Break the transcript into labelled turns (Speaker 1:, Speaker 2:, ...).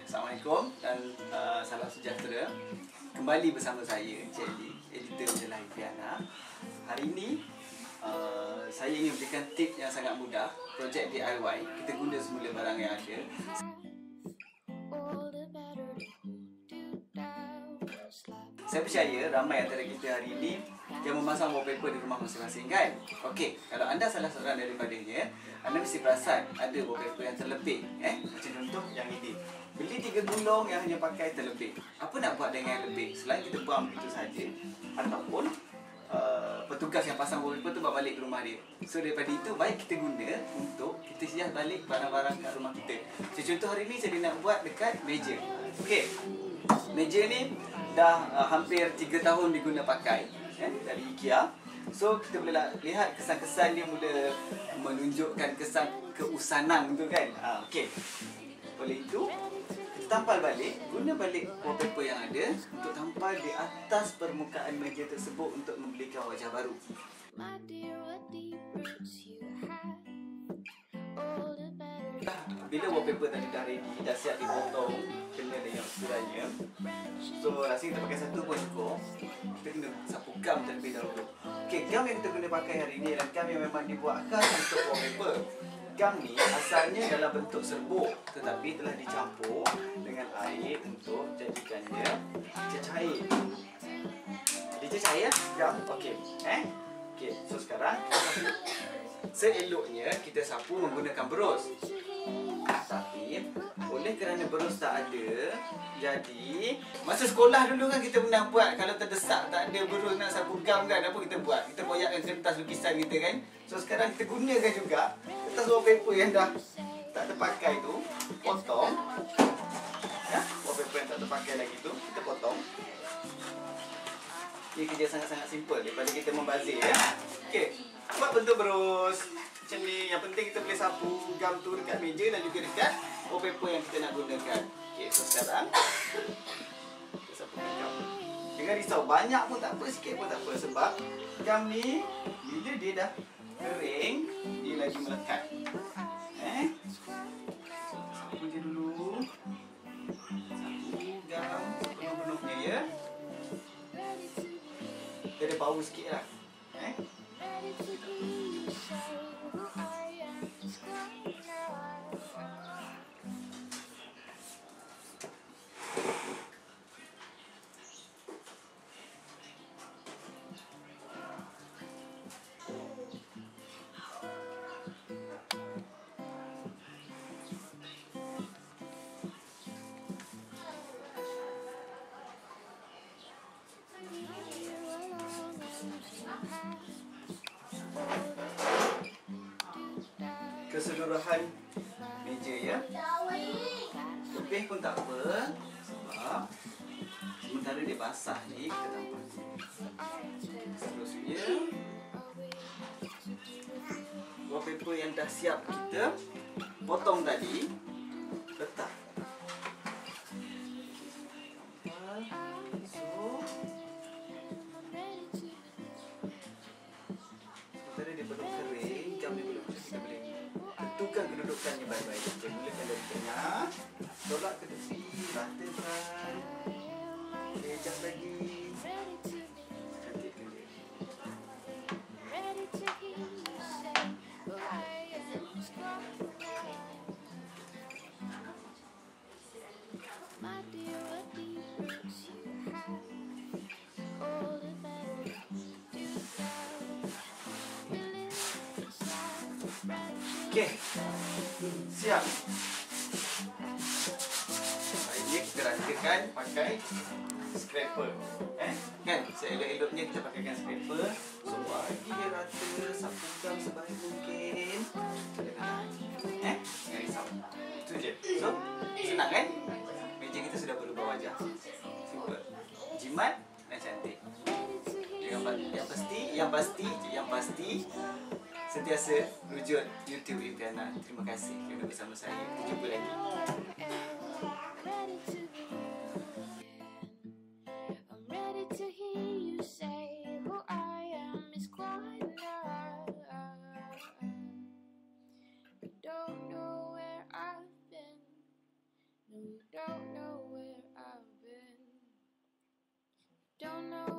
Speaker 1: Assalamualaikum dan salam sejahtera. Kembali bersama saya, Encik Ali, editor majalah Impiana. Hari ini saya ingin berikan tip yang sangat mudah, projek DIY. Kita guna semula barang yang ada. Saya percaya ramai antara kita hari ini yang memasang wallpaper di rumah masing-masing, kan? Okey, kalau anda salah seorang daripadanya, anda mesti perasan ada wallpaper yang terlebih. Macam contoh yang ini. Beli 3 gulung yang hanya pakai terlebih. Apa nak buat dengan yang lebih? Selain kita buang begitu saja, ataupun petugas yang pasang wallpaper tu bawa balik ke rumah dia. So daripada itu, baik kita guna untuk kita hias balik barang-barang kat rumah kita. So, contoh hari ni saya nak buat dekat meja. Okey, meja ni dah hampir 3 tahun diguna pakai, dari IKEA. So kita boleh lihat kesan-kesan dia mula menunjukkan kesan keusanan tu, kan. Okey, oleh itu kita tampal balik, guna balik wallpaper yang ada untuk tampal di atas permukaan meja tersebut untuk memberikan wajah baru. Bila wallpaper tadi dah ready, dah siap dipotong kena dengan ukurannya. So rasanya kita pakai satu pun cukup. Kita kena sapu gam terlebih dahulu. Okey, gam yang kita guna pakai hari ini adalah gam yang memang dibuat khas untuk wallpaper. Gam ni asalnya dalam bentuk serbuk, tetapi telah dicampur dengan air untuk jadikannya cecair. Jadi cecair gam. Okey. Okey, so sekarang seeloknya kita sapu menggunakan berus. Tapi oleh kerana berus tak ada, jadi masa sekolah dulu kan kita pernah buat, kalau terdesak tak ada berus nak sapu gam kan, apa kita buat? Kita koyakkan kertas lukisan kita, kan. So sekarang kita gunakan juga kertas wallpaper yang dah tak terpakai tu, potong. Wallpaper yang tak terpakai lagi tu kita potong. Ini kerja sangat-sangat simple daripada kita membazir, Okey, buat bentuk berus macam ni. Yang penting kita boleh sapu gam tu dekat meja dan juga dekat wallpaper yang kita nak gunakan. Okey, so sekarang kita sapukan gam. Jangan risau, banyak pun tak apa, sikit pun tak apa, sebab gam ni bila dia dah kering, dia lagi melekat. Sapu je dulu. Sapu gam sepenuh-penuhnya, ya. Dia ada bau sikit lah. Keseluruhan meja, ya. Lebih pun tak apa, sebab sementara dia basah ni kita tampal. Seterusnya wallpaper yang dah siap kita potong tadi, letak. So sementara dia belum kering, gam dia belum kering, kita boleh tentukan kedudukannya baik-baik. Kita mulakan dari tengah, tolak ke tepi, ratakan, adjust lagi, cantikkan dia. Okey, siap. Ini kita ratakan pakai scraper, kan? Seelok-eloknya kita pakaikan scraper. So bagi dia rata, sapu gam sebaik mungkin. Jangan risau. Itu je. So senang, kan? Meja kita sudah berubah wajah. Simple, jimat dan cantik. Yang pasti sentiasa rujuk YouTube Impiana. Terima kasih kerana bersama saya. Jumpa lagi.
Speaker 2: Don't know where I've been. You don't know where I've been. Don't know